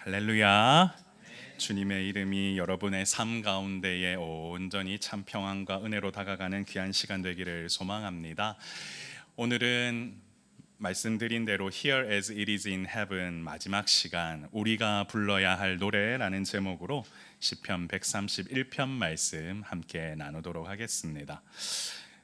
할렐루야. 주님의 이름이 여러분의 삶 가운데에 온전히 참 평안과 은혜로 다가가는 귀한 시간 되기를 소망합니다. 오늘은 말씀드린 대로 Here as it is in heaven 마지막 시간, 우리가 불러야 할 노래라는 제목으로 시편 131편 말씀 함께 나누도록 하겠습니다.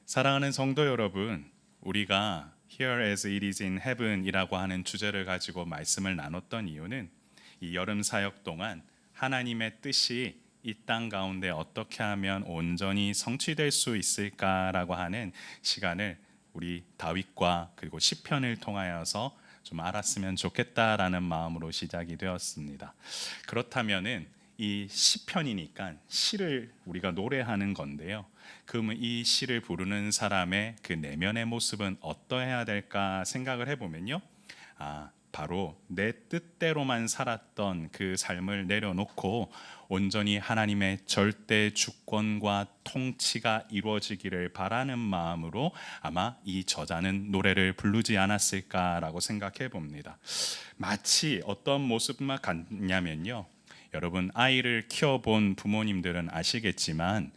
사랑하는 성도 여러분, 우리가 Here as it is in heaven 이라고 하는 주제를 가지고 말씀을 나눴던 이유는 이 여름 사역 동안 하나님의 뜻이 이 땅 가운데 어떻게 하면 온전히 성취될 수 있을까라고 하는 시간을 우리 다윗과 그리고 시편을 통하여서 좀 알았으면 좋겠다라는 마음으로 시작이 되었습니다. 그렇다면은 이 시편이니까 시를 우리가 노래하는 건데요. 그러면 이 시를 부르는 사람의 그 내면의 모습은 어떠해야 될까 생각을 해보면요. 바로 내 뜻대로만 살았던 그 삶을 내려놓고 온전히 하나님의 절대 주권과 통치가 이루어지기를 바라는 마음으로 아마 이 저자는 노래를 부르지 않았을까라고 생각해 봅니다. 마치 어떤 모습만 같냐면요. 여러분, 아이를 키워본 부모님들은 아시겠지만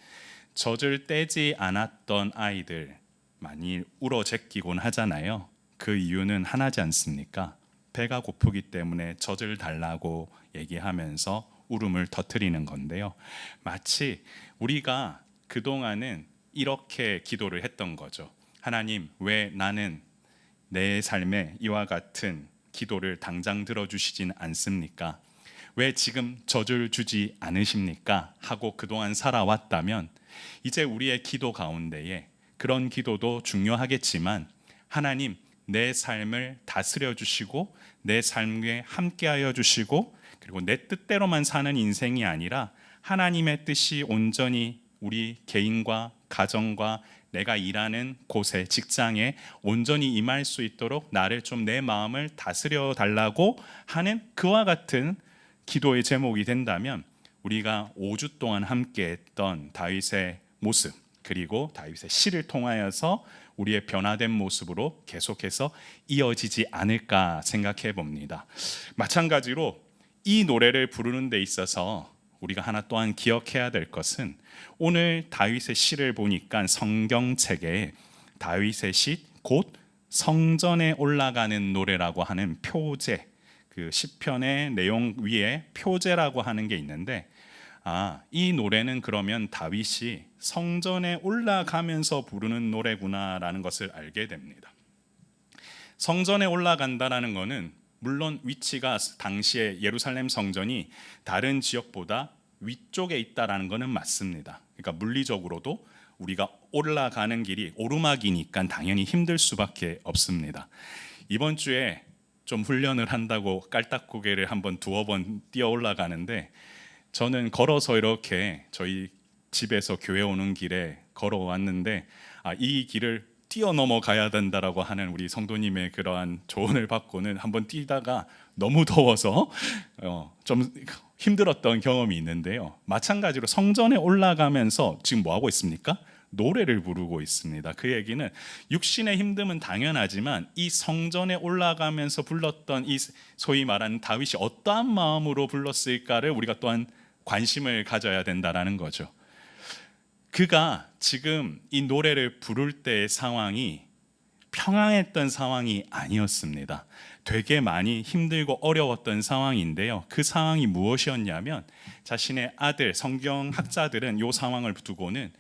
젖을 떼지 않았던 아이들 많이 울어 제끼곤 하잖아요. 그 이유는 하나지 않습니까? 배가 고프기 때문에 젖을 달라고 얘기하면서 울음을 터뜨리는 건데요. 마치 우리가 그동안은 이렇게 기도를 했던 거죠. 하나님, 왜 나는 내 삶에 이와 같은 기도를 당장 들어주시진 않습니까? 왜 지금 젖을 주지 않으십니까? 하고 그동안 살아왔다면 이제 우리의 기도 가운데에 그런 기도도 중요하겠지만 하나님, 내 삶을 다스려 주시고 내 삶에 함께하여 주시고 그리고 내 뜻대로만 사는 인생이 아니라 하나님의 뜻이 온전히 우리 개인과 가정과 내가 일하는 곳에 직장에 온전히 임할 수 있도록 나를 좀 내 마음을 다스려 달라고 하는 그와 같은 기도의 제목이 된다면 우리가 5주 동안 함께했던 다윗의 모습 그리고 다윗의 시를 통하여서 우리의 변화된 모습으로 계속해서 이어지지 않을까 생각해 봅니다. 마찬가지로 이 노래를 부르는 데 있어서 우리가 하나 또한 기억해야 될 것은 오늘 다윗의 시를 보니까 성경책에 다윗의 시 곧 성전에 올라가는 노래라고 하는 표제, 그 시편의 내용 위에 표제라고 하는 게 있는데 이 노래는 그러면 다윗이 성전에 올라가면서 부르는 노래구나라는 것을 알게 됩니다. 성전에 올라간다라는 것은 물론 위치가 당시에 예루살렘 성전이 다른 지역보다 위쪽에 있다라는 것은 맞습니다. 그러니까 물리적으로도 우리가 올라가는 길이 오르막이니까 당연히 힘들 수밖에 없습니다. 이번 주에 좀 훈련을 한다고 깔딱고개를 한번 두어 번 뛰어 올라가는데 저는 걸어서 이렇게 저희 집에서 교회 오는 길에 걸어왔는데 이 길을 뛰어넘어 가야 된다라고 하는 우리 성도님의 그러한 조언을 받고는 한번 뛰다가 너무 더워서 좀 힘들었던 경험이 있는데요. 마찬가지로 성전에 올라가면서 지금 뭐 하고 있습니까? 노래를 부르고 있습니다. 그 얘기는 육신의 힘듦은 당연하지만 이 성전에 올라가면서 불렀던 이 소위 말하는 다윗이 어떠한 마음으로 불렀을까를 우리가 또한 관심을 가져야 된다라는 거죠. 그가 지금 이 노래를 부를 때의 상황이 평안했던 상황이 아니었습니다. 되게 많이 힘들고 어려웠던 상황인데요. 그 상황이 무엇이었냐면 자신의 아들, 성경학자들은 이 상황을 두고는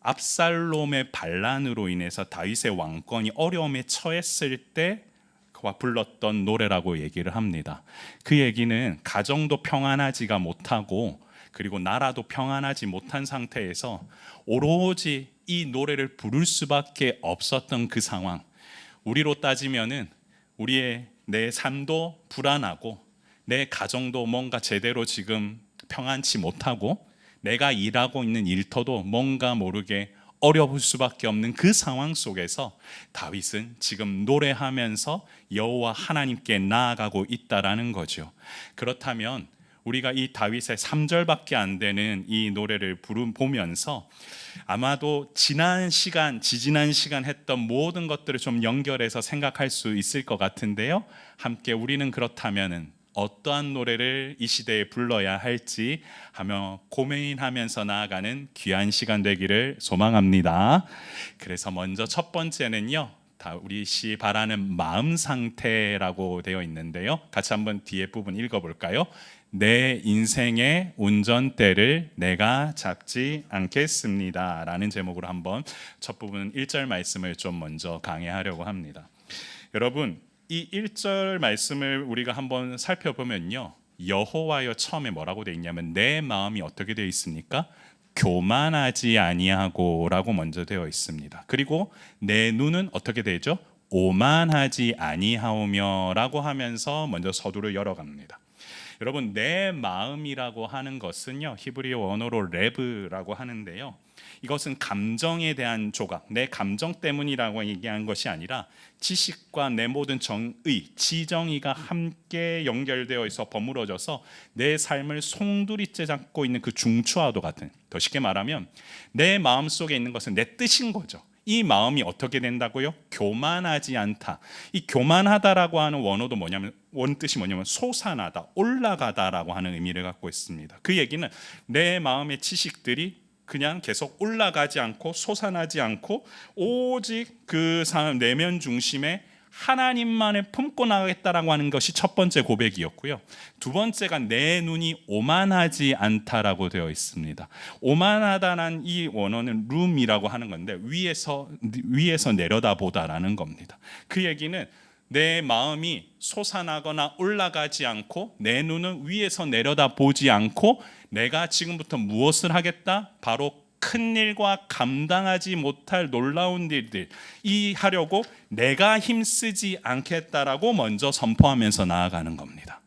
압살롬의 반란으로 인해서 다윗의 왕권이 어려움에 처했을 때 그와 불렀던 노래라고 얘기를 합니다. 그 얘기는 가정도 평안하지가 못하고 그리고 나라도 평안하지 못한 상태에서 오로지 이 노래를 부를 수밖에 없었던 그 상황. 우리로 따지면은 우리의 내 삶도 불안하고 내 가정도 뭔가 제대로 지금 평안치 못하고 내가 일하고 있는 일터도 뭔가 모르게 어려울 수밖에 없는 그 상황 속에서 다윗은 지금 노래하면서 여호와 하나님께 나아가고 있다라는 거죠. 그렇다면 우리가 이 다윗의 3절밖에 안 되는 이 노래를 보면서 아마도 지난 시간, 지지난 시간 했던 모든 것들을 좀 연결해서 생각할 수 있을 것 같은데요. 함께 우리는 그렇다면은 어떠한 노래를 이 시대에 불러야 할지 하며 고민하면서 나아가는 귀한 시간 되기를 소망합니다. 그래서 먼저 첫 번째는요, 다 우리 시 바라는 마음 상태라고 되어 있는데요. 같이 한번 뒤에 부분 읽어볼까요? 내 인생의 운전대를 내가 잡지 않겠습니다 라는 제목으로 한번 첫 부분 1절 말씀을 좀 먼저 강해하려고 합니다. 여러분, 이 1절 말씀을 우리가 한번 살펴보면요, 여호와여 처음에 뭐라고 되어 있냐면 내 마음이 어떻게 되어 있습니까? 교만하지 아니하고 라고 먼저 되어 있습니다. 그리고 내 눈은 어떻게 되죠? 오만하지 아니하오며 라고 하면서 먼저 서두를 열어갑니다. 여러분, 내 마음이라고 하는 것은요, 히브리어 원어로 레브라고 하는데요, 이것은 감정에 대한 조각, 내 감정 때문이라고 얘기한 것이 아니라 지식과 내 모든 정의, 지정의가 함께 연결되어 있어 버무러져서 내 삶을 송두리째 잡고 있는 그 중추와도 같은, 더 쉽게 말하면 내 마음 속에 있는 것은 내 뜻인 거죠. 이 마음이 어떻게 된다고요? 교만하지 않다. 이 교만하다라고 하는 원어도 원뜻이 뭐냐면 솟아나다, 올라가다라고 하는 의미를 갖고 있습니다. 그 얘기는 내 마음의 지식들이 그냥 계속 올라가지 않고 솟아나지 않고 오직 그 사람 내면 중심에 하나님만을 품고 나가겠다라고 하는 것이 첫 번째 고백이었고요. 두 번째가 내 눈이 오만하지 않다라고 되어 있습니다. 오만하다는 이 원어는 룸이라고 하는 건데 위에서 내려다보다라는 겁니다. 그 얘기는 내 마음이 솟아나거나 올라가지 않고 내 눈은 위에서 내려다보지 않고 내가 지금부터 무엇을 하겠다? 바로 큰 일과 감당하지 못할 놀라운 일들 이 하려고 내가 힘쓰지 않겠다라고 먼저 선포하면서 나아가는 겁니다.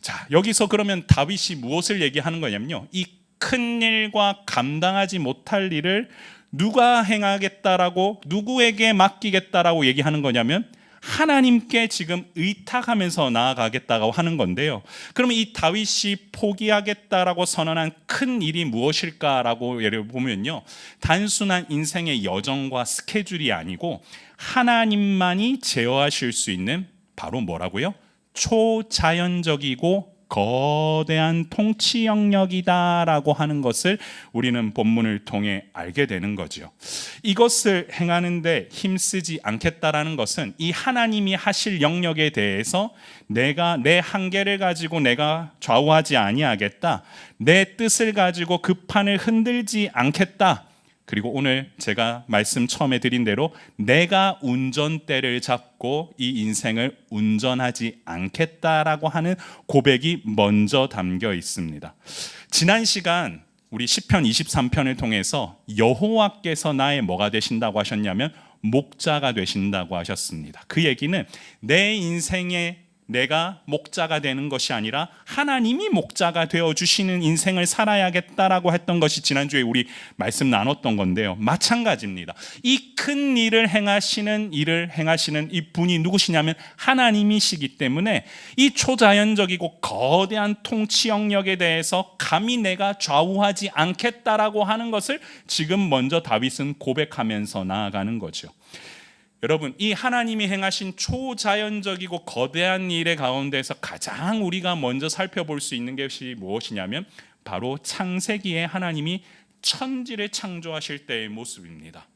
자, 여기서 그러면 다윗이 무엇을 얘기하는 거냐면요, 이 큰 일과 감당하지 못할 일을 누가 행하겠다라고, 누구에게 맡기겠다라고 얘기하는 거냐면 하나님께 지금 의탁하면서 나아가겠다고 하는 건데요. 그러면 이 다윗이 포기하겠다라고 선언한 큰 일이 무엇일까라고 예를 보면요, 단순한 인생의 여정과 스케줄이 아니고 하나님만이 제어하실 수 있는 바로 뭐라고요? 초자연적이고 거대한 통치 영역이다라고 하는 것을 우리는 본문을 통해 알게 되는 거죠. 이것을 행하는데 힘쓰지 않겠다라는 것은 이 하나님이 하실 영역에 대해서 내가 내 한계를 가지고 내가 좌우하지 아니하겠다, 내 뜻을 가지고 그 판을 흔들지 않겠다, 그리고 오늘 제가 말씀 처음에 드린 대로 내가 운전대를 잡고 이 인생을 운전하지 않겠다라고 하는 고백이 먼저 담겨 있습니다. 지난 시간 우리 시편 23편을 통해서 여호와께서 나의 뭐가 되신다고 하셨냐면 목자가 되신다고 하셨습니다. 그 얘기는 내 인생에 내가 목자가 되는 것이 아니라 하나님이 목자가 되어주시는 인생을 살아야겠다라고 했던 것이 지난주에 우리 말씀 나눴던 건데요, 마찬가지입니다. 이 큰 일을 행하시는 이 분이 누구시냐면 하나님이시기 때문에 이 초자연적이고 거대한 통치 영역에 대해서 감히 내가 좌우하지 않겠다라고 하는 것을 지금 먼저 다윗은 고백하면서 나아가는 거죠. 여러분, 이 하나님이 행하신 초자연적이고 거대한 일의 가운데서 가장 우리가 먼저 살펴볼 수 있는 것이 무엇이냐면 바로 창세기에 하나님이 천지를 창조하실 때의 모습입니다.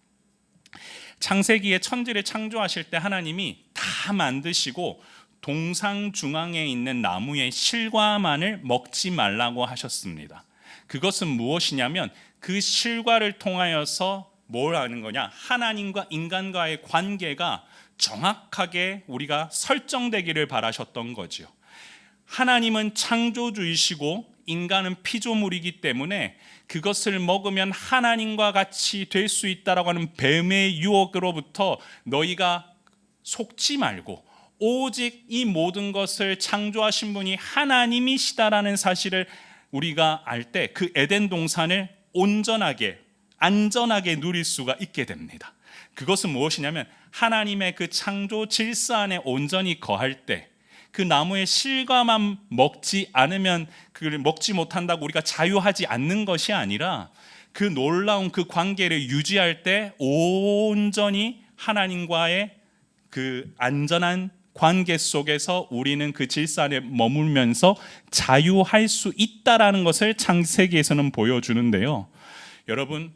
창세기에 천지를 창조하실 때 하나님이 다 만드시고 동상 중앙에 있는 나무의 실과만을 먹지 말라고 하셨습니다. 그것은 무엇이냐면 그 실과를 통하여서 뭘 하는 거냐? 하나님과 인간과의 관계가 정확하게 우리가 설정되기를 바라셨던 거죠. 하나님은 창조주이시고 인간은 피조물이기 때문에 그것을 먹으면 하나님과 같이 될 수 있다라고 하는 뱀의 유혹으로부터 너희가 속지 말고 오직 이 모든 것을 창조하신 분이 하나님이시다라는 사실을 우리가 알 때 그 에덴 동산을 온전하게 안전하게 누릴 수가 있게 됩니다. 그것은 무엇이냐면 하나님의 그 창조 질서 안에 온전히 거할 때 그 나무의 실과만 먹지 않으면 그걸 먹지 못한다고 우리가 자유하지 않는 것이 아니라 그 놀라운 그 관계를 유지할 때 온전히 하나님과의 그 안전한 관계 속에서 우리는 그 질서 안에 머물면서 자유할 수 있다라는 것을 창세기에서는 보여주는데요. 여러분,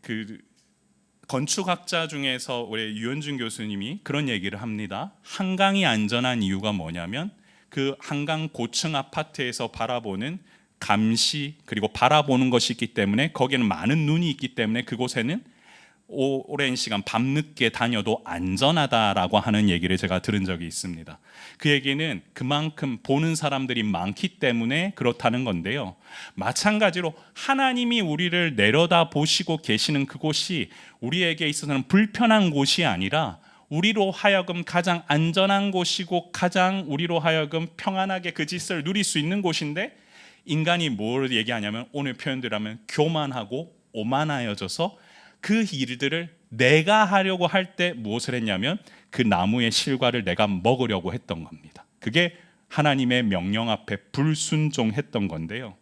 그 건축학자 중에서 우리 유현준 교수님이 그런 얘기를 합니다. 한강이 안전한 이유가 뭐냐면 그 한강 고층 아파트에서 바라보는 감시 그리고 바라보는 것이 있기 때문에 거기에는 많은 눈이 있기 때문에 그곳에는 오랜 시간 밤늦게 다녀도 안전하다라고 하는 얘기를 제가 들은 적이 있습니다. 그 얘기는 그만큼 보는 사람들이 많기 때문에 그렇다는 건데요. 마찬가지로 하나님이 우리를 내려다 보시고 계시는 그곳이 우리에게 있어서는 불편한 곳이 아니라 우리로 하여금 가장 안전한 곳이고 가장 우리로 하여금 평안하게 그 질서를 누릴 수 있는 곳인데, 인간이 뭘 얘기하냐면 오늘 표현대로 하면 교만하고 오만하여져서 그 일들을 내가 하려고 할 때 무엇을 했냐면 그 나무의 실과를 내가 먹으려고 했던 겁니다. 그게 하나님의 명령 앞에 불순종했던 건데요.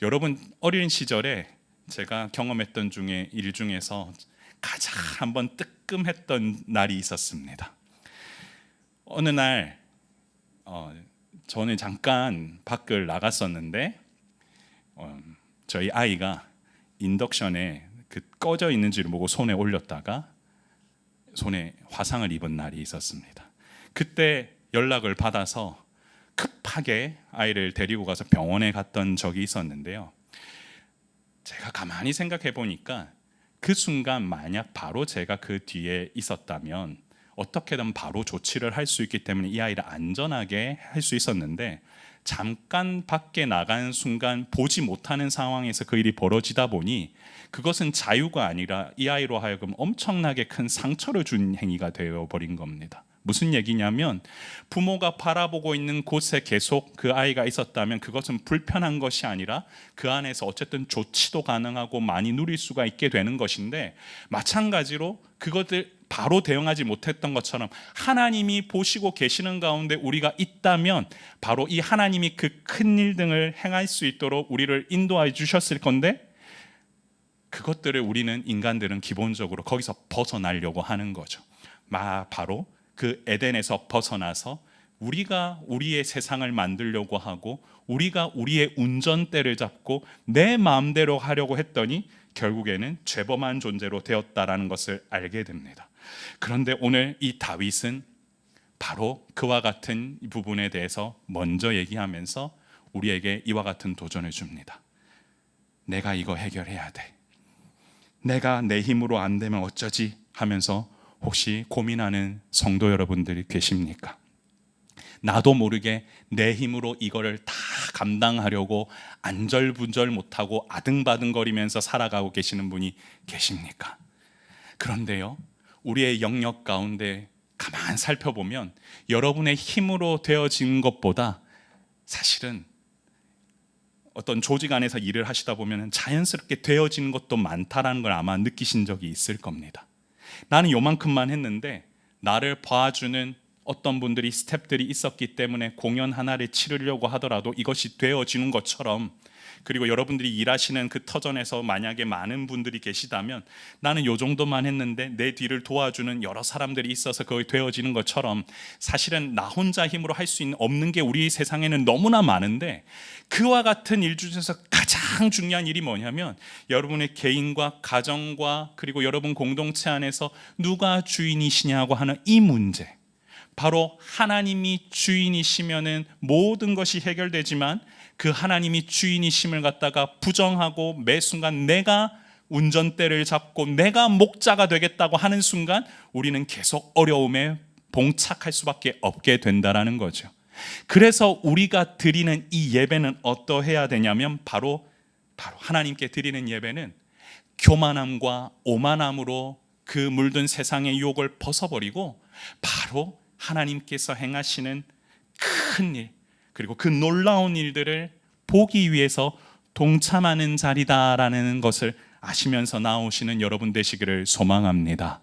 여러분, 어린 시절에 제가 경험했던 일 중에서 가장 한번 뜨끔했던 날이 있었습니다. 어느 날 저는 잠깐 밖을 나갔었는데 저희 아이가 인덕션에 그 꺼져 있는 줄을 보고 손에 올렸다가 손에 화상을 입은 날이 있었습니다. 그때 연락을 받아서 급하게 아이를 데리고 가서 병원에 갔던 적이 있었는데요. 제가 가만히 생각해 보니까 그 순간 만약 바로 제가 그 뒤에 있었다면 어떻게든 바로 조치를 할 수 있기 때문에 이 아이를 안전하게 할 수 있었는데, 잠깐 밖에 나간 순간 보지 못하는 상황에서 그 일이 벌어지다 보니 그것은 자유가 아니라 이 아이로 하여금 엄청나게 큰 상처를 준 행위가 되어버린 겁니다. 무슨 얘기냐면 부모가 바라보고 있는 곳에 계속 그 아이가 있었다면 그것은 불편한 것이 아니라 그 안에서 어쨌든 조치도 가능하고 많이 누릴 수가 있게 되는 것인데, 마찬가지로 그것을 바로 대응하지 못했던 것처럼 하나님이 보시고 계시는 가운데 우리가 있다면 바로 이 하나님이 그 큰 일 등을 행할 수 있도록 우리를 인도해 주셨을 건데, 그것들을 우리는 인간들은 기본적으로 거기서 벗어나려고 하는 거죠. 바로 그 에덴에서 벗어나서 우리가 우리의 세상을 만들려고 하고 우리가 우리의 운전대를 잡고 내 마음대로 하려고 했더니 결국에는 죄범한 존재로 되었다라는 것을 알게 됩니다. 그런데 오늘 이 다윗은 바로 그와 같은 부분에 대해서 먼저 얘기하면서 우리에게 이와 같은 도전을 줍니다. 내가 이거 해결해야 돼. 내가 내 힘으로 안 되면 어쩌지 하면서 혹시 고민하는 성도 여러분들이 계십니까? 나도 모르게 내 힘으로 이거를 다 감당하려고 안절부절 못하고 아등바등거리면서 살아가고 계시는 분이 계십니까? 그런데요, 우리의 영역 가운데 가만 살펴보면 여러분의 힘으로 되어진 것보다 사실은 어떤 조직 안에서 일을 하시다 보면 자연스럽게 되어지는 것도 많다라는 걸 아마 느끼신 적이 있을 겁니다. 나는 요만큼만 했는데 나를 봐주는 어떤 분들이 스태프들이 있었기 때문에 공연 하나를 치르려고 하더라도 이것이 되어지는 것처럼, 그리고 여러분들이 일하시는 그 터전에서 만약에 많은 분들이 계시다면 나는 요 정도만 했는데 내 뒤를 도와주는 여러 사람들이 있어서 그게 되어지는 것처럼, 사실은 나 혼자 힘으로 할 수 없는 게 우리 세상에는 너무나 많은데, 그와 같은 일 중에서 가장 중요한 일이 뭐냐면 여러분의 개인과 가정과 그리고 여러분 공동체 안에서 누가 주인이시냐고 하는 이 문제, 바로 하나님이 주인이시면은 모든 것이 해결되지만 그 하나님이 주인이심을 갖다가 부정하고 매 순간 내가 운전대를 잡고 내가 목자가 되겠다고 하는 순간 우리는 계속 어려움에 봉착할 수밖에 없게 된다라는 거죠. 그래서 우리가 드리는 이 예배는 어떠해야 되냐면 바로 하나님께 드리는 예배는 교만함과 오만함으로 그 물든 세상의 유혹을 벗어버리고 바로 하나님께서 행하시는 큰 일, 그리고 그 놀라운 일들을 보기 위해서 동참하는 자리다라는 것을 아시면서 나오시는 여러분 되시기를 소망합니다.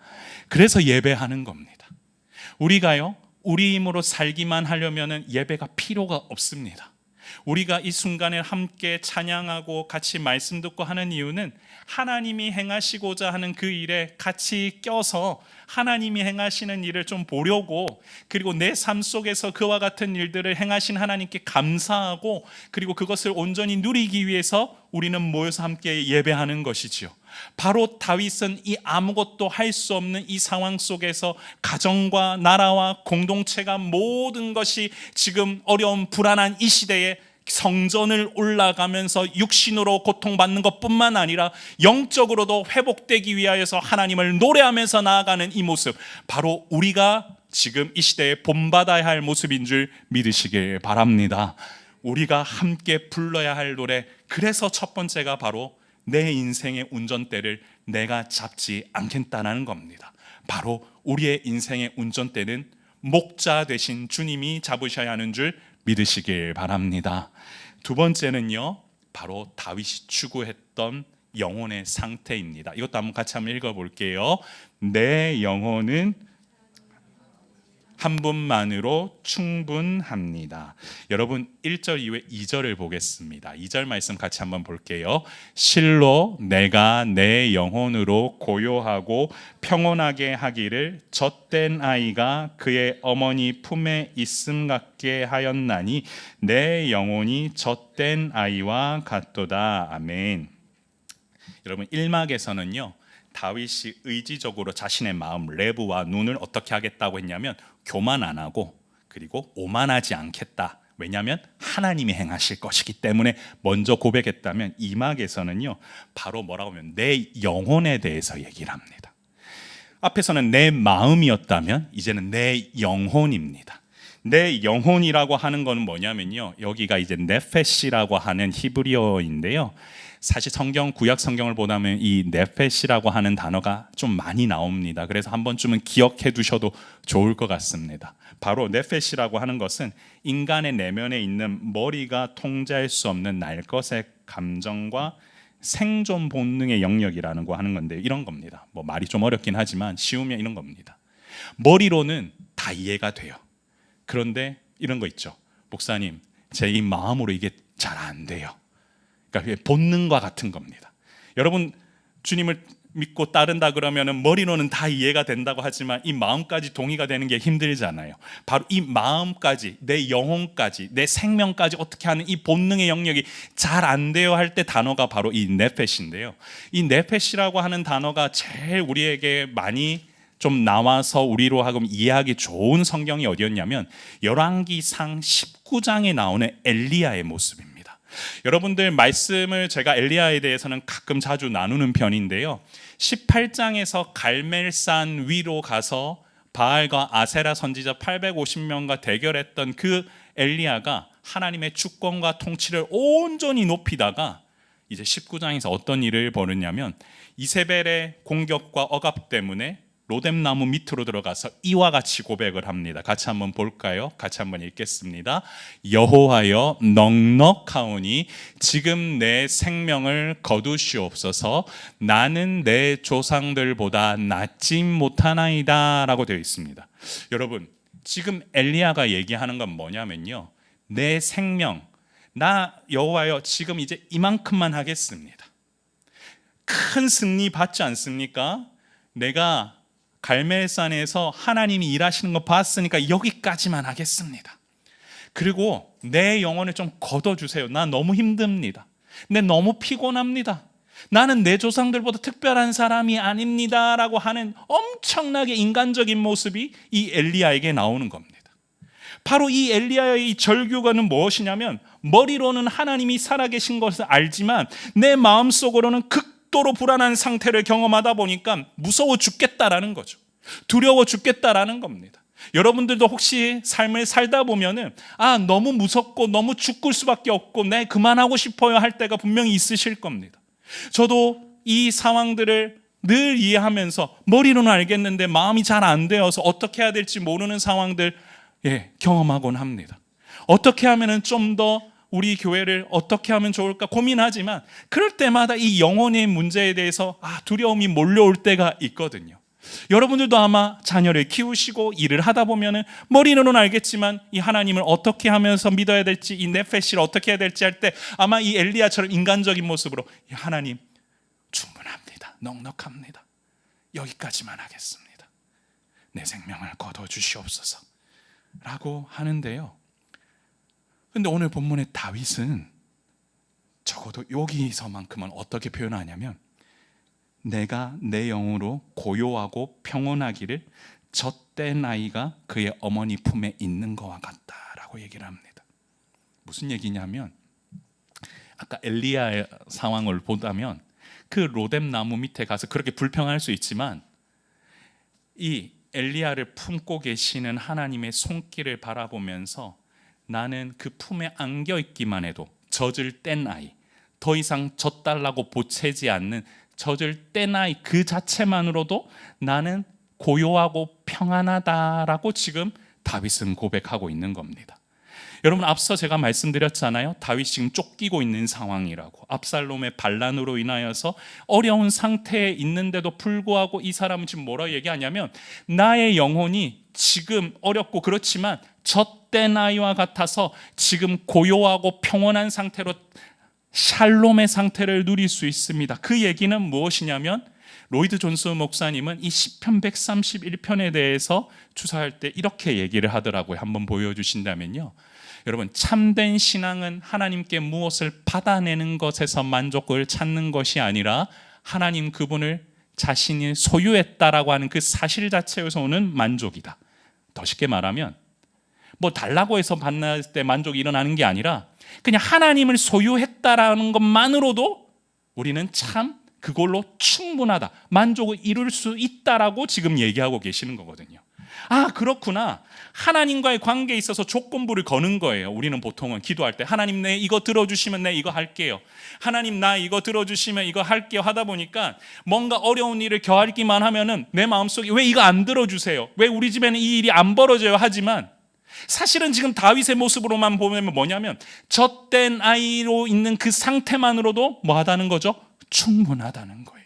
그래서 예배하는 겁니다. 우리가요, 우리 힘으로 살기만 하려면 예배가 필요가 없습니다. 우리가 이 순간에 함께 찬양하고 같이 말씀 듣고 하는 이유는 하나님이 행하시고자 하는 그 일에 같이 껴서 하나님이 행하시는 일을 좀 보려고, 그리고 내 삶 속에서 그와 같은 일들을 행하신 하나님께 감사하고, 그리고 그것을 온전히 누리기 위해서 우리는 모여서 함께 예배하는 것이지요. 바로 다윗은 이 아무것도 할 수 없는 이 상황 속에서 가정과 나라와 공동체가 모든 것이 지금 어려운 불안한 이 시대에 성전을 올라가면서 육신으로 고통받는 것뿐만 아니라 영적으로도 회복되기 위하여서 하나님을 노래하면서 나아가는 이 모습, 바로 우리가 지금 이 시대에 본받아야 할 모습인 줄 믿으시길 바랍니다. 우리가 함께 불러야 할 노래, 그래서 첫 번째가 바로 내 인생의 운전대를 내가 잡지 않겠다는 겁니다. 바로 우리의 인생의 운전대는 목자 되신 주님이 잡으셔야 하는 줄 믿으시길 바랍니다. 두 번째는요, 바로 다윗이 추구했던 영혼의 상태입니다. 이것도 한번 같이 한번 읽어볼게요. 내 영혼은 한 분만으로 충분합니다. 여러분 1절 이후에 2절을 보겠습니다. 2절 말씀 같이 한번 볼게요. 실로 내가 내 영혼으로 고요하고 평온하게 하기를 젖된 아이가 그의 어머니 품에 있음 같게 하였나니 내 영혼이 젖된 아이와 같도다. 아멘. 여러분 1막에서는요, 다윗이 의지적으로 자신의 마음, 레브와 눈을 어떻게 하겠다고 했냐면 교만 안 하고, 그리고 오만하지 않겠다. 왜냐하면 하나님이 행하실 것이기 때문에 먼저 고백했다면, 2막에서는요 바로 뭐라고 하면 내 영혼에 대해서 얘기를 합니다. 앞에서는 내 마음이었다면 이제는 내 영혼입니다. 내 영혼이라고 하는 것은 뭐냐면요, 여기가 이제 네페시라고 하는 히브리어인데요, 사실 구약 성경을 보다면 이 네페시라고 하는 단어가 좀 많이 나옵니다. 그래서 한 번쯤은 기억해 두셔도 좋을 것 같습니다. 바로 네페시라고 하는 것은 인간의 내면에 있는 머리가 통제할 수 없는 날 것의 감정과 생존 본능의 영역이라는 거 하는 건데, 이런 겁니다. 뭐 말이 좀 어렵긴 하지만 쉬우면 이런 겁니다. 머리로는 다 이해가 돼요. 그런데 이런 거 있죠. 목사님, 제 이 마음으로 이게 잘 안 돼요. 그러니까 본능과 같은 겁니다. 여러분 주님을 믿고 따른다 그러면 머리로는 다 이해가 된다고 하지만 이 마음까지 동의가 되는 게 힘들잖아요. 바로 이 마음까지, 내 영혼까지, 내 생명까지 어떻게 하는 이 본능의 영역이 잘 안 돼요 할 때 단어가 바로 이 네페시인데요, 이 네페시라고 하는 단어가 제일 우리에게 많이 좀 나와서 우리로 하금 이해하기 좋은 성경이 어디였냐면 열왕기상 19장에 나오는 엘리야의 모습입니다. 여러분들 말씀을 제가 엘리야에 대해서는 가끔 자주 나누는 편인데요, 18장에서 갈멜산 위로 가서 바알과 아세라 선지자 850명과 대결했던 그 엘리야가 하나님의 주권과 통치를 온전히 높이다가 이제 19장에서 어떤 일을 벌였냐면 이세벨의 공격과 억압 때문에 로뎀나무 밑으로 들어가서 이와 같이 고백을 합니다. 같이 한번 볼까요? 같이 한번 읽겠습니다. 여호와여 넉넉하오니 지금 내 생명을 거두시옵소서. 나는 내 조상들보다 낫지 못하나이다 라고 되어 있습니다. 여러분 지금 엘리야가 얘기하는 건 뭐냐면요, 내 생명, 나 여호와여 지금 이제 이만큼만 하겠습니다. 큰 승리 받지 않습니까? 내가 갈멜산에서 하나님이 일하시는 거 봤으니까 여기까지만 하겠습니다. 그리고 내 영혼을 좀 걷어주세요. 나 너무 힘듭니다. 내 너무 피곤합니다. 나는 내 조상들보다 특별한 사람이 아닙니다 라고 하는 엄청나게 인간적인 모습이 이 엘리야에게 나오는 겁니다. 바로 이 엘리야의 이 절규가는 무엇이냐면, 머리로는 하나님이 살아계신 것을 알지만 내 마음속으로는 극도로 불안한 상태를 경험하다 보니까 무서워 죽겠다라는 거죠. 두려워 죽겠다라는 겁니다. 여러분들도 혹시 삶을 살다 보면은 너무 무섭고 너무 죽을 수밖에 없고 내 그만하고 싶어요 할 때가 분명히 있으실 겁니다. 저도 이 상황들을 늘 이해하면서 머리로는 알겠는데 마음이 잘 안 되어서 어떻게 해야 될지 모르는 상황들 경험하곤 합니다. 어떻게 하면은 좀 더 우리 교회를 어떻게 하면 좋을까 고민하지만 그럴 때마다 이 영혼의 문제에 대해서 두려움이 몰려올 때가 있거든요. 여러분들도 아마 자녀를 키우시고 일을 하다 보면은 머리로는 알겠지만 이 하나님을 어떻게 하면서 믿어야 될지, 이 네페시를 어떻게 해야 될지 할 때 아마 이 엘리야처럼 인간적인 모습으로 하나님 충분합니다, 넉넉합니다, 여기까지만 하겠습니다, 내 생명을 거둬주시옵소서 라고 하는데요. 근데 오늘 본문의 다윗은 적어도 여기서만큼은 어떻게 표현하냐면, 내가 내 영으로 고요하고 평온하기를 젖된 아이가 그의 어머니 품에 있는 것과 같다라고 얘기를 합니다. 무슨 얘기냐면, 아까 엘리야의 상황을 보다면 그 로뎀 나무 밑에 가서 그렇게 불평할 수 있지만, 이 엘리야를 품고 계시는 하나님의 손길을 바라보면서 나는 그 품에 안겨 있기만 해도 젖을 뗀 아이, 더 이상 젖달라고 보채지 않는 젖을 뗀 아이 그 자체만으로도 나는 고요하고 평안하다라고 지금 다윗은 고백하고 있는 겁니다. 여러분, 앞서 제가 말씀드렸잖아요. 다윗이 지금 쫓기고 있는 상황이라고. 압살롬의 반란으로 인하여서 어려운 상태에 있는데도 불구하고 이 사람은 지금 뭐라고 얘기하냐면, 나의 영혼이 지금 어렵고 그렇지만 젖된 아이와 같아서 지금 고요하고 평온한 상태로 샬롬의 상태를 누릴 수 있습니다. 그 얘기는 무엇이냐면, 로이드 존스 목사님은 이 시편 131편에 대해서 추사할 때 이렇게 얘기를 하더라고요. 한번 보여주신다면요. 여러분, 참된 신앙은 하나님께 무엇을 받아내는 것에서 만족을 찾는 것이 아니라 하나님 그분을 자신이 소유했다라고 하는 그 사실 자체에서 오는 만족이다. 더 쉽게 말하면 뭐 달라고 해서 받는 때 만족이 일어나는 게 아니라 그냥 하나님을 소유했다라는 것만으로도 우리는 참 그걸로 충분하다, 만족을 이룰 수 있다라고 지금 얘기하고 계시는 거거든요. 아, 그렇구나. 하나님과의 관계에 있어서 조건부를 거는 거예요. 우리는 보통은 기도할 때 하나님 내 이거 들어주시면 내 이거 할게요, 하나님 나 이거 들어주시면 이거 할게요 하다 보니까 뭔가 어려운 일을 겨하기만 하면은 내 마음속에 왜 이거 안 들어주세요, 왜 우리 집에는 이 일이 안 벌어져요 하지만, 사실은 지금 다윗의 모습으로만 보면 뭐냐면 젖된 아이로 있는 그 상태만으로도 뭐 하다는 거죠? 충분하다는 거예요.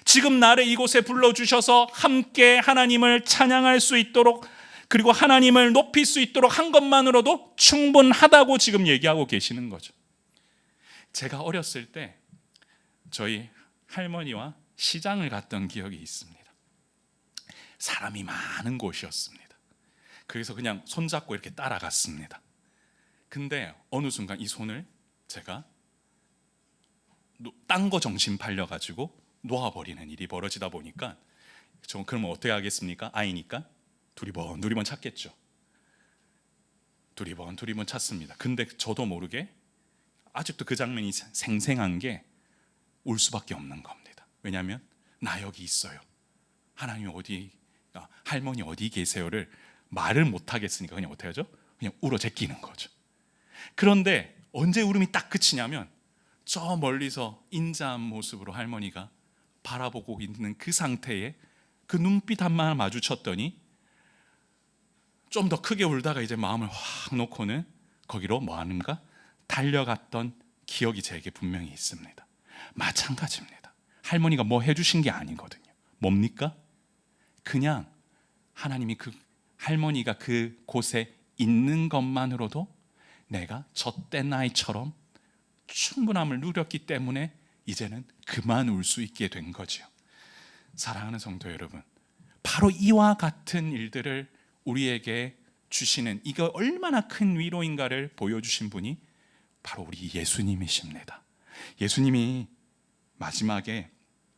지금 나를 이곳에 불러주셔서 함께 하나님을 찬양할 수 있도록, 그리고 하나님을 높일 수 있도록 한 것만으로도 충분하다고 지금 얘기하고 계시는 거죠. 제가 어렸을 때 저희 할머니와 시장을 갔던 기억이 있습니다. 사람이 많은 곳이었습니다. 그래서 그냥 손잡고 이렇게 따라갔습니다. 근데 어느 순간 이 손을 제가 딴 거 정신 팔려가지고 놓아버리는 일이 벌어지다 보니까, 저 그러면 어떻게 하겠습니까? 아이니까 두리번 찾겠죠. 두리번 찾습니다. 근데 저도 모르게 아직도 그 장면이 생생한 게 울 수밖에 없는 겁니다. 왜냐하면 나 여기 있어요, 하나님 어디, 할머니 어디 계세요를 말을 못 하겠으니까 그냥 어떻게 하죠? 그냥 울어 제끼는 거죠. 그런데 언제 울음이 딱 그치냐면, 저 멀리서 인자한 모습으로 할머니가 바라보고 있는 그 상태에 그 눈빛 한번 마주쳤더니 좀 더 크게 울다가 이제 마음을 확 놓고는 거기로 뭐 하는가? 달려갔던 기억이 제게 분명히 있습니다. 마찬가지입니다. 할머니가 뭐 해주신 게 아니거든요. 뭡니까? 그냥 하나님이 그 할머니가 그 곳에 있는 것만으로도 내가 젖된 아이처럼 충분함을 누렸기 때문에 이제는 그만 울 수 있게 된 거죠. 사랑하는 성도 여러분, 바로 이와 같은 일들을 우리에게 주시는, 이거 얼마나 큰 위로인가를 보여주신 분이 바로 우리 예수님이십니다. 예수님이 마지막에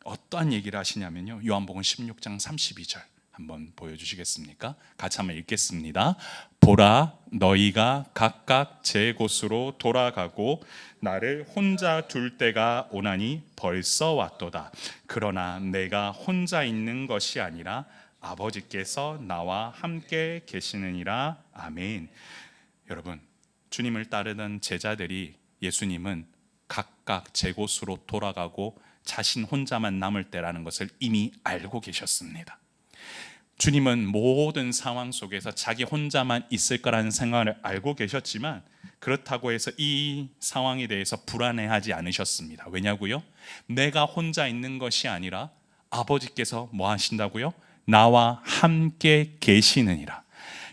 어떠한 얘기를 하시냐면요, 요한복음 16장 32절 한번 보여주시겠습니까? 같이 한번 읽겠습니다. 보라, 너희가 각각 제 곳으로 돌아가고 나를 혼자 둘 때가 오나니 벌써 왔도다. 그러나 내가 혼자 있는 것이 아니라 아버지께서 나와 함께 계시느니라. 아멘. 여러분, 주님을 따르던 제자들이 예수님은 각각 제 곳으로 돌아가고 자신 혼자만 남을 때라는 것을 이미 알고 계셨습니다. 주님은 모든 상황 속에서 자기 혼자만 있을 거라는 생각을 알고 계셨지만, 그렇다고 해서 이 상황에 대해서 불안해하지 않으셨습니다. 왜냐고요? 내가 혼자 있는 것이 아니라 아버지께서 뭐 하신다고요? 나와 함께 계시느니라.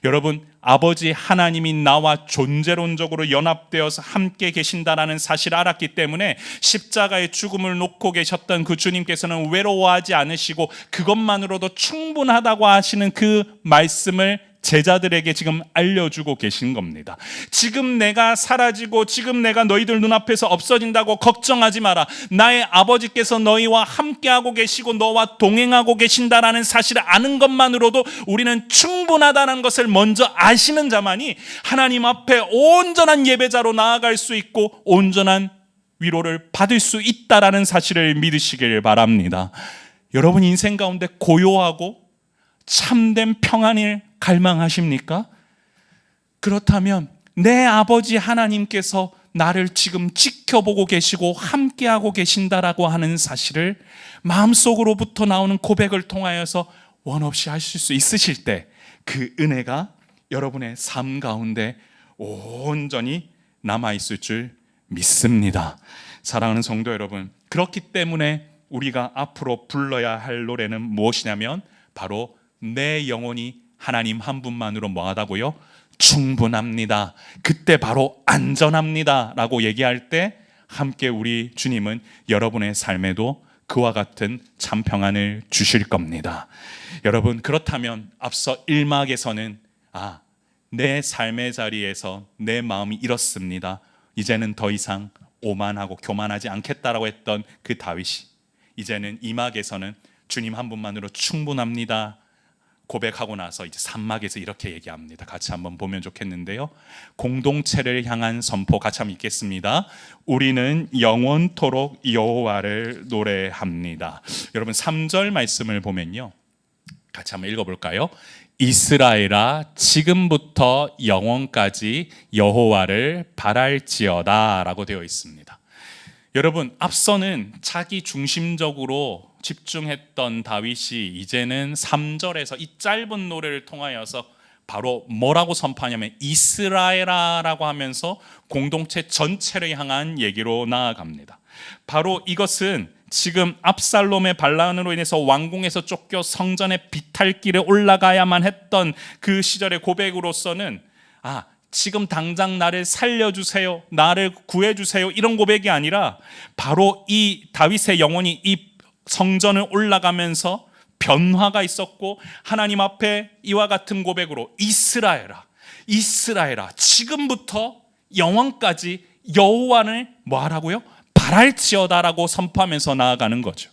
여러분, 아버지 하나님이 나와 존재론적으로 연합되어서 함께 계신다라는 사실을 알았기 때문에 십자가의 죽음을 놓고 계셨던 그 주님께서는 외로워하지 않으시고 그것만으로도 충분하다고 하시는 그 말씀을 제자들에게 지금 알려주고 계신 겁니다. 지금 내가 사라지고 지금 내가 너희들 눈앞에서 없어진다고 걱정하지 마라. 나의 아버지께서 너희와 함께하고 계시고 너와 동행하고 계신다라는 사실을 아는 것만으로도 우리는 충분하다는 것을 먼저 아시는 자만이 하나님 앞에 온전한 예배자로 나아갈 수 있고 온전한 위로를 받을 수 있다라는 사실을 믿으시길 바랍니다. 여러분 인생 가운데 고요하고 참된 평안을 갈망하십니까? 그렇다면 내 아버지 하나님께서 나를 지금 지켜보고 계시고 함께하고 계신다라고 하는 사실을 마음속으로부터 나오는 고백을 통하여서 원없이 하실 수 있으실 때 그 은혜가 여러분의 삶 가운데 온전히 남아있을 줄 믿습니다. 사랑하는 성도 여러분, 그렇기 때문에 우리가 앞으로 불러야 할 노래는 무엇이냐면 바로 내 영혼이 하나님 한 분만으로 뭐하다고요? 충분합니다. 그때 바로 안전합니다 라고 얘기할 때 함께 우리 주님은 여러분의 삶에도 그와 같은 참 평안을 주실 겁니다. 여러분, 그렇다면 앞서 1막에서는 내 삶의 자리에서 내 마음이 이렇습니다, 이제는 더 이상 오만하고 교만하지 않겠다라고 했던 그 다윗이 이제는 2막에서는 주님 한 분만으로 충분합니다 고백하고 나서 이제 3막에서 이렇게 얘기합니다. 같이 한번 보면 좋겠는데요. 공동체를 향한 선포 같이 한번 읽겠습니다. 우리는 영원토록 여호와를 노래합니다. 여러분 3절 말씀을 보면요, 같이 한번 읽어볼까요? 이스라엘아 지금부터 영원까지 여호와를 바랄지어다 라고 되어 있습니다. 여러분, 앞서는 자기 중심적으로 집중했던 다윗이 이제는 3절에서 이 짧은 노래를 통하여서 바로 뭐라고 선포하냐면 이스라엘아라고 하면서 공동체 전체를 향한 얘기로 나아갑니다. 바로 이것은 지금 압살롬의 반란으로 인해서 왕궁에서 쫓겨 성전의 비탈길에 올라가야만 했던 그 시절의 고백으로서는 지금 당장 나를 살려주세요, 나를 구해주세요 이런 고백이 아니라 바로 이 다윗의 영혼이 이 성전을 올라가면서 변화가 있었고 하나님 앞에 이와 같은 고백으로 이스라엘아 이스라엘아 지금부터 영원까지 여호와를 뭐하라고요? 바랄지어다라고 선포하면서 나아가는 거죠.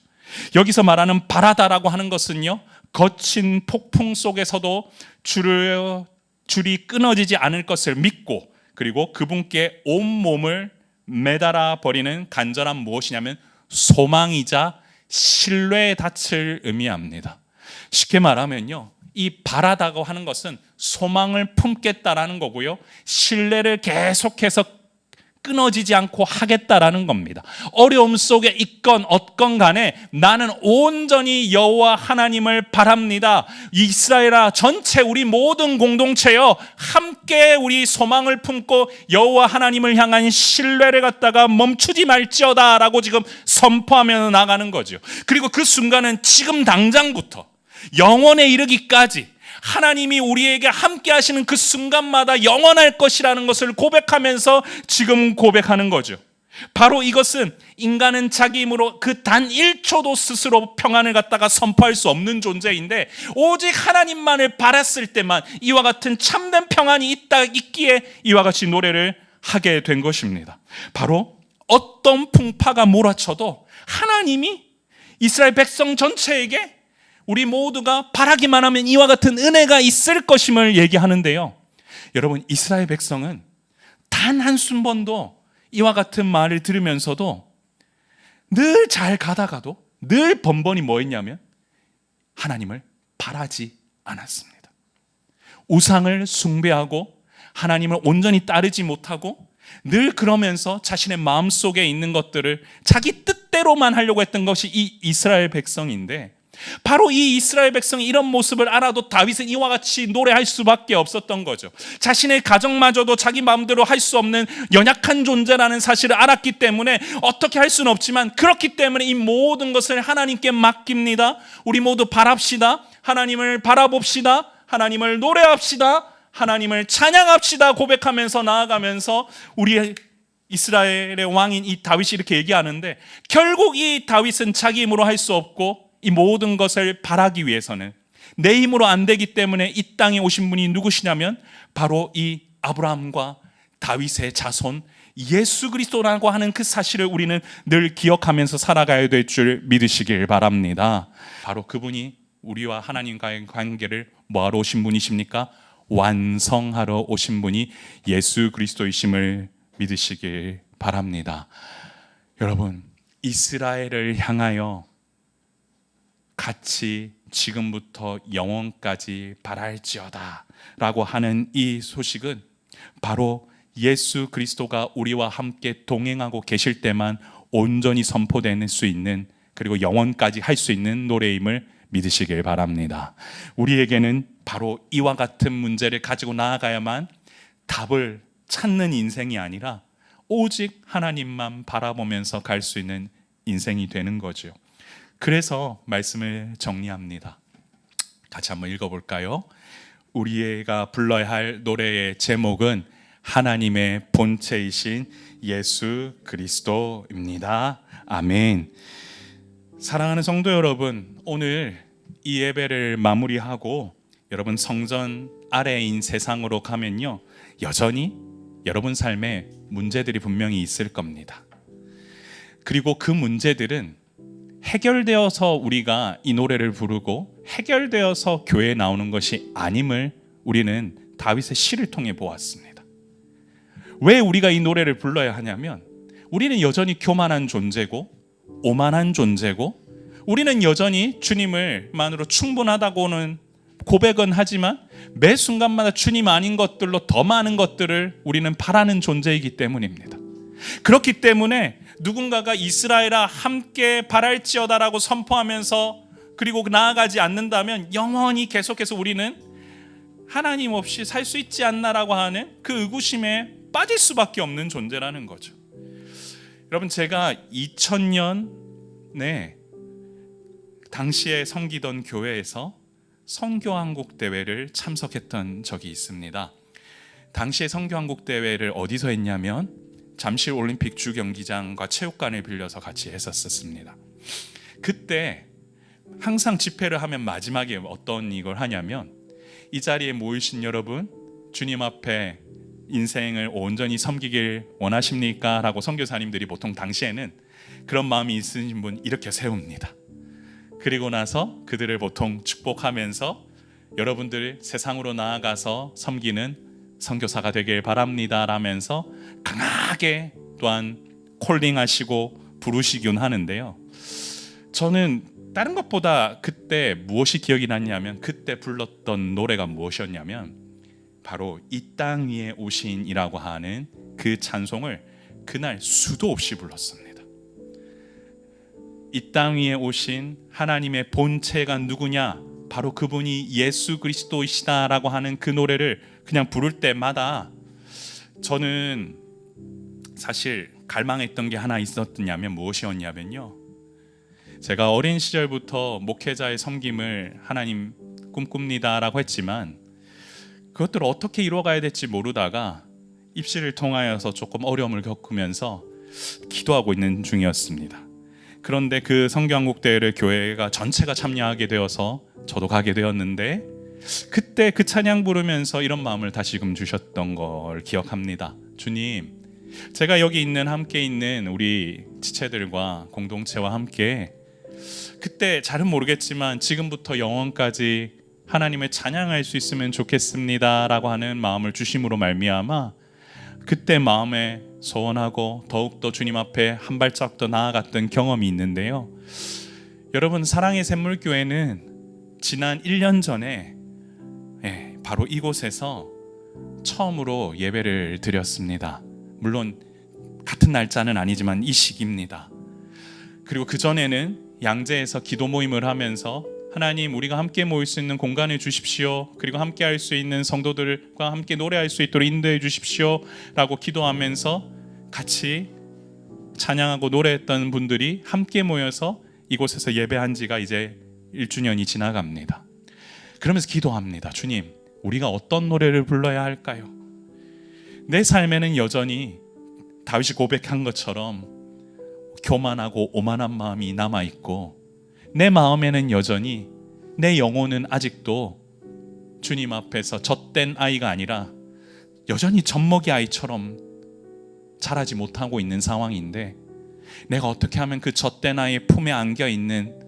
여기서 말하는 바라다라고 하는 것은요, 거친 폭풍 속에서도 줄이 끊어지지 않을 것을 믿고 그리고 그분께 온몸을 매달아 버리는 간절한 무엇이냐면 소망이자 신뢰의 닻을 의미합니다. 쉽게 말하면요, 이 바라다고 하는 것은 소망을 품겠다라는 거고요, 신뢰를 계속해서 끊어지지 않고 하겠다라는 겁니다. 어려움 속에 있건 없건 간에 나는 온전히 여호와 하나님을 바랍니다. 이스라엘아 전체 우리 모든 공동체여 함께 우리 소망을 품고 여호와 하나님을 향한 신뢰를 갖다가 멈추지 말지어다 라고 지금 선포하며 나가는 거죠. 그리고 그 순간은 지금 당장부터 영원에 이르기까지 하나님이 우리에게 함께 하시는 그 순간마다 영원할 것이라는 것을 고백하면서 지금 고백하는 거죠. 바로 이것은 인간은 자기 힘으로 그 단 1초도 스스로 평안을 갖다가 선포할 수 없는 존재인데 오직 하나님만을 바랐을 때만 이와 같은 참된 평안이 있기에 이와 같이 노래를 하게 된 것입니다. 바로 어떤 풍파가 몰아쳐도 하나님이 이스라엘 백성 전체에게 우리 모두가 바라기만 하면 이와 같은 은혜가 있을 것임을 얘기하는데요, 여러분 이스라엘 백성은 단 한순번도 이와 같은 말을 들으면서도 늘 잘 가다가도 늘 번번이 뭐였냐면 하나님을 바라지 않았습니다. 우상을 숭배하고 하나님을 온전히 따르지 못하고 늘 그러면서 자신의 마음속에 있는 것들을 자기 뜻대로만 하려고 했던 것이 이 이스라엘 백성인데 바로 이 이스라엘 백성이 이런 모습을 알아도 다윗은 이와 같이 노래할 수밖에 없었던 거죠. 자신의 가정마저도 자기 마음대로 할 수 없는 연약한 존재라는 사실을 알았기 때문에 어떻게 할 수는 없지만, 그렇기 때문에 이 모든 것을 하나님께 맡깁니다. 우리 모두 바랍시다. 하나님을 바라봅시다. 하나님을 노래합시다. 하나님을 찬양합시다. 고백하면서 나아가면서 우리 이스라엘의 왕인 이 다윗이 이렇게 얘기하는데, 결국 이 다윗은 자기 힘으로 할 수 없고 이 모든 것을 바라기 위해서는 내 힘으로 안 되기 때문에 이 땅에 오신 분이 누구시냐면 바로 이 아브라함과 다윗의 자손 예수 그리스도라고 하는 그 사실을 우리는 늘 기억하면서 살아가야 될 줄 믿으시길 바랍니다. 바로 그분이 우리와 하나님과의 관계를 뭐하러 오신 분이십니까? 완성하러 오신 분이 예수 그리스도이심을 믿으시길 바랍니다. 여러분, 이스라엘을 향하여 같이 지금부터 영원까지 바랄지어다 라고 하는 이 소식은 바로 예수 그리스도가 우리와 함께 동행하고 계실 때만 온전히 선포될 수 있는, 그리고 영원까지 할 수 있는 노래임을 믿으시길 바랍니다. 우리에게는 바로 이와 같은 문제를 가지고 나아가야만 답을 찾는 인생이 아니라 오직 하나님만 바라보면서 갈 수 있는 인생이 되는 거죠. 그래서 말씀을 정리합니다. 같이 한번 읽어볼까요? 우리가 불러야 할 노래의 제목은 하나님의 본체이신 예수 그리스도입니다. 아멘. 사랑하는 성도 여러분, 오늘 이 예배를 마무리하고 여러분 성전 아래인 세상으로 가면요, 여전히 여러분 삶에 문제들이 분명히 있을 겁니다. 그리고 그 문제들은 해결되어서 우리가 이 노래를 부르고 해결되어서 교회에 나오는 것이 아님을 우리는 다윗의 시를 통해 보았습니다. 왜 우리가 이 노래를 불러야 하냐면, 우리는 여전히 교만한 존재고 오만한 존재고, 우리는 여전히 주님을 만으로 충분하다고는 고백은 하지만 매 순간마다 주님 아닌 것들로 더 많은 것들을 우리는 바라는 존재이기 때문입니다. 그렇기 때문에 누군가가 이스라엘아 함께 바랄지어다라고 선포하면서 그리고 나아가지 않는다면 영원히 계속해서 우리는 하나님 없이 살 수 있지 않나라고 하는 그 의구심에 빠질 수밖에 없는 존재라는 거죠. 여러분, 제가 2000년에 당시에 섬기던 교회에서 선교한국 대회를 참석했던 적이 있습니다. 당시에 선교한국 대회를 어디서 했냐면 잠실 올림픽 주경기장과 체육관을 빌려서 같이 했었습니다. 그때 항상 집회를 하면 마지막에 어떤 이걸 하냐면, 이 자리에 모이신 여러분, 주님 앞에 인생을 온전히 섬기길 원하십니까? 라고 선교사님들이 보통 당시에는 그런 마음이 있으신 분 이렇게 세웁니다. 그리고 나서 그들을 보통 축복하면서 여러분들 세상으로 나아가서 섬기는 선교사가 되길 바랍니다 라면서 강하게 또한 콜링하시고 부르시곤 하는데요, 저는 다른 것보다 그때 무엇이 기억이 났냐면, 그때 불렀던 노래가 무엇이었냐면 바로 이 땅 위에 오신이라고 하는 그 찬송을 그날 수도 없이 불렀습니다. 이 땅 위에 오신 하나님의 본체가 누구냐? 바로 그분이 예수 그리스도이시다라고 하는 그 노래를 그냥 부를 때마다 저는 사실 갈망했던 게 하나 있었냐면 무엇이었냐면요, 제가 어린 시절부터 목회자의 섬김을 하나님 꿈꿉니다라고 했지만 그것들을 어떻게 이루어가야 될지 모르다가 입시를 통하여서 조금 어려움을 겪으면서 기도하고 있는 중이었습니다. 그런데 그 선교한국 대회를 교회가 전체가 참여하게 되어서 저도 가게 되었는데, 그때 그 찬양 부르면서 이런 마음을 다시금 주셨던 걸 기억합니다. 주님, 제가 여기 있는 함께 있는 우리 지체들과 공동체와 함께 그때 잘은 모르겠지만 지금부터 영원까지 하나님을 찬양할 수 있으면 좋겠습니다 라고 하는 마음을 주심으로 말미암아 그때 마음에 소원하고 더욱더 주님 앞에 한 발짝 더 나아갔던 경험이 있는데요, 여러분, 사랑의 샘물교회는 지난 1년 전에 바로 이곳에서 처음으로 예배를 드렸습니다. 물론 같은 날짜는 아니지만 이 시기입니다. 그리고 그전에는 양재에서 기도 모임을 하면서 하나님, 우리가 함께 모일 수 있는 공간을 주십시오. 그리고 함께 할 수 있는 성도들과 함께 노래할 수 있도록 인도해 주십시오 라고 기도하면서 같이 찬양하고 노래했던 분들이 함께 모여서 이곳에서 예배한 지가 이제 1주년이 지나갑니다. 그러면서 기도합니다. 주님, 우리가 어떤 노래를 불러야 할까요? 내 삶에는 여전히 다윗이 고백한 것처럼 교만하고 오만한 마음이 남아있고, 내 마음에는 여전히, 내 영혼은 아직도 주님 앞에서 젖된 아이가 아니라 여전히 젖먹이 아이처럼 자라지 못하고 있는 상황인데, 내가 어떻게 하면 그 젖된 아이의 품에 안겨 있는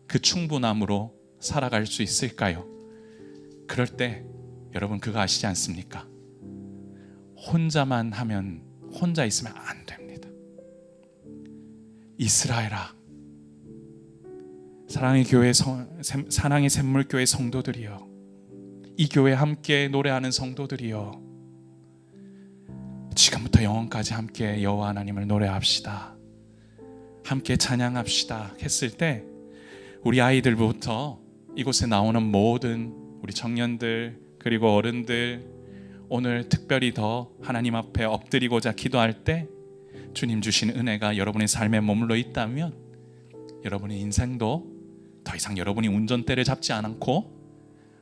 그 충분함으로 살아갈 수 있을까요? 그럴 때 여러분, 그거 아시지 않습니까? 혼자만 하면, 혼자 있으면 안 됩니다. 이스라엘아, 사랑의 교회, 사랑의 샘물교회 성도들이여, 이 교회 함께 노래하는 성도들이여, 지금부터 영원까지 함께 여호와 하나님을 노래합시다, 함께 찬양합시다 했을 때, 우리 아이들부터 이곳에 나오는 모든 우리 청년들 그리고 어른들, 오늘 특별히 더 하나님 앞에 엎드리고자 기도할 때 주님 주신 은혜가 여러분의 삶에 머물러 있다면, 여러분의 인생도 더 이상 여러분이 운전대를 잡지 않고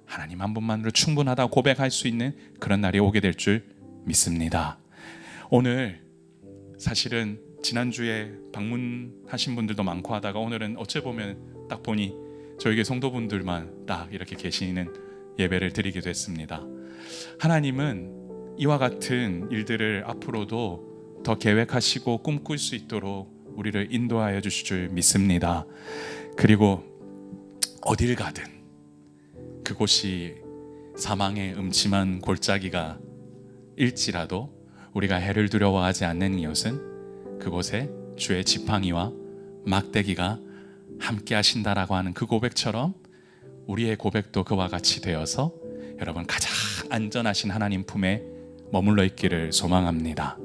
하나님 한 분만으로 충분하다고 고백할 수 있는 그런 날이 오게 될 줄 믿습니다. 오늘 사실은 지난주에 방문하신 분들도 많고 하다가, 오늘은 어째 보면 딱 보니 저에게 성도분들만 딱 이렇게 계시는 예배를 드리게 됐습니다. 하나님은 이와 같은 일들을 앞으로도 더 계획하시고 꿈꿀 수 있도록 우리를 인도하여 주실 줄 믿습니다. 그리고 어딜 가든 그곳이 사망의 음침한 골짜기가 일지라도 우리가 해를 두려워하지 않는 이것은 그곳에 주의 지팡이와 막대기가 함께 하신다라고 하는 그 고백처럼 우리의 고백도 그와 같이 되어서 여러분 가장 안전하신 하나님 품에 머물러 있기를 소망합니다.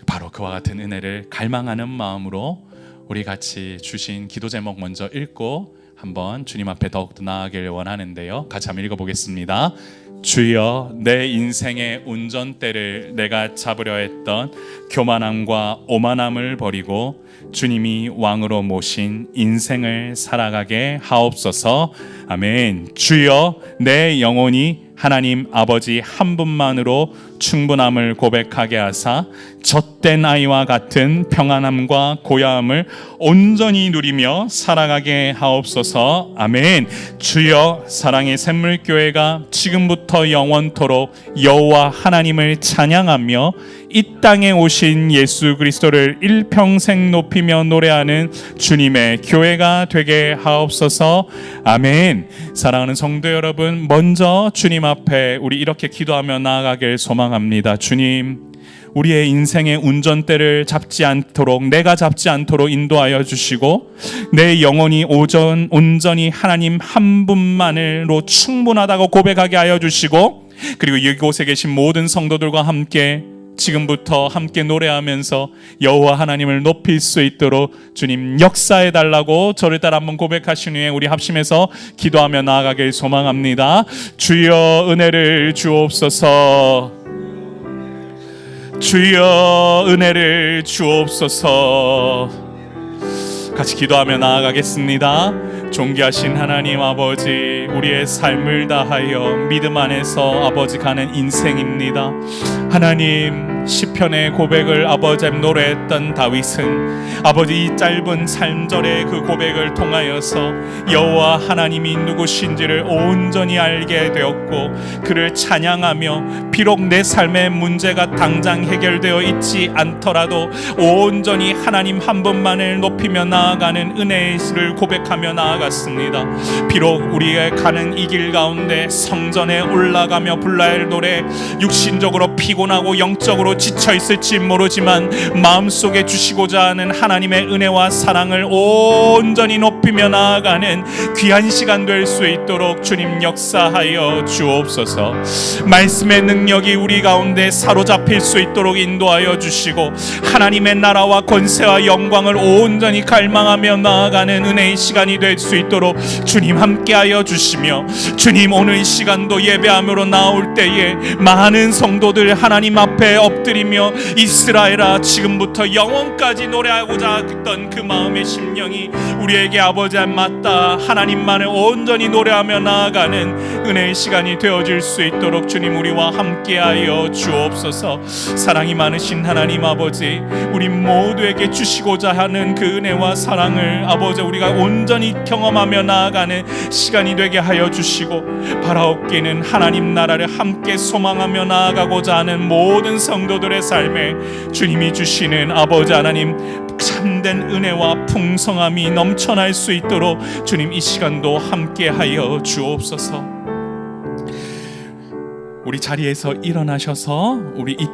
바로 그와 같은 은혜를 갈망하는 마음으로 우리 같이 주신 기도 제목 먼저 읽고 한번 주님 앞에 더욱더 나아가길 원하는데요, 같이 한번 읽어보겠습니다. 주여, 내 인생의 운전대를 내가 잡으려 했던 교만함과 오만함을 버리고 주님이 왕으로 모신 인생을 살아가게 하옵소서. 아멘. 주여, 내 영혼이 하나님 아버지 한 분만으로 충분함을 고백하게 하사 젖된 아이와 같은 평안함과 고야함을 온전히 누리며 살아가게 하옵소서. 아멘. 주여, 사랑의 샘물교회가 지금부터 영원토록 여호와 하나님을 찬양하며 이 땅에 오신 예수 그리스도를 일평생 높이며 노래하는 주님의 교회가 되게 하옵소서. 아멘. 사랑하는 성도 여러분, 먼저 주님 앞에 우리 이렇게 기도하며 나아가길 소망합니다. 주님, 우리의 인생의 운전대를 잡지 않도록, 내가 잡지 않도록 인도하여 주시고, 내 영혼이 온전히 하나님 한 분만으로 충분하다고 고백하게 하여 주시고, 그리고 이곳에 계신 모든 성도들과 함께 지금부터 함께 노래하면서 여호와 하나님을 높일 수 있도록 주님 역사해 달라고 저를 따라 한번 고백하신 후에 우리 합심해서 기도하며 나아가길 소망합니다. 주여, 은혜를 주옵소서. 주여, 은혜를 주옵소서. 같이 기도하며 나아가겠습니다. 존귀하신 하나님 아버지, 우리의 삶을 다하여 믿음 안에서 아버지 가는 인생입니다. 하나님, 시편의 고백을 아버지 노래했던 다윗은 아버지 이 짧은 3절의 그 고백을 통하여서 여호와 하나님이 누구신지를 온전히 알게 되었고, 그를 찬양하며 비록 내 삶의 문제가 당장 해결되어 있지 않더라도 온전히 하나님 한 분만을 높이며 나아가는 은혜를 고백하며 나아갔습니다. 비록 우리의 가는 이 길 가운데 성전에 올라가며 불러야 할 노래, 육신적으로 피곤하고 영적으로 지쳐 있을지 모르지만 마음속에 주시고자 하는 하나님의 은혜와 사랑을 온전히 높이며 나아가는 귀한 시간 될 수 있도록 주님 역사하여 주옵소서. 말씀의 능력이 우리 가운데 사로잡힐 수 있도록 인도하여 주시고, 하나님의 나라와 권세와 영광을 온전히 갈망하며 나아가는 은혜의 시간이 될 수 있도록 주님 함께하여 주시며, 주님 오늘 이 시간도 예배함으로 나올 때에 많은 성도들 하나님 앞에 엎드리며 이스라엘아 지금부터 영원까지 노래하고자 했던 그 마음의 심령이 우리에게 아버지 맞다 하나님만을 온전히 노래하며 나아가는 은혜의 시간이 되어질 수 있도록 주님 우리와 함께하여 주옵소서. 사랑이 많으신 하나님 아버지, 우리 모두에게 주시고자 하는 그 은혜와 사랑을 아버지 우리가 온전히 경험하며 나아가는 시간이 되게 하여 주시고, 바라옵기는 하나님 나라를 함께 소망하며 나아가고자 하는 모든 성도들의 삶에 주님이 주시는 아버지 하나님 참된 은혜와 풍성함이 넘쳐날 수 있도록 주님 이 시간도 함께하여 주옵소서. 우리 자리에서 일어나셔서 우리 이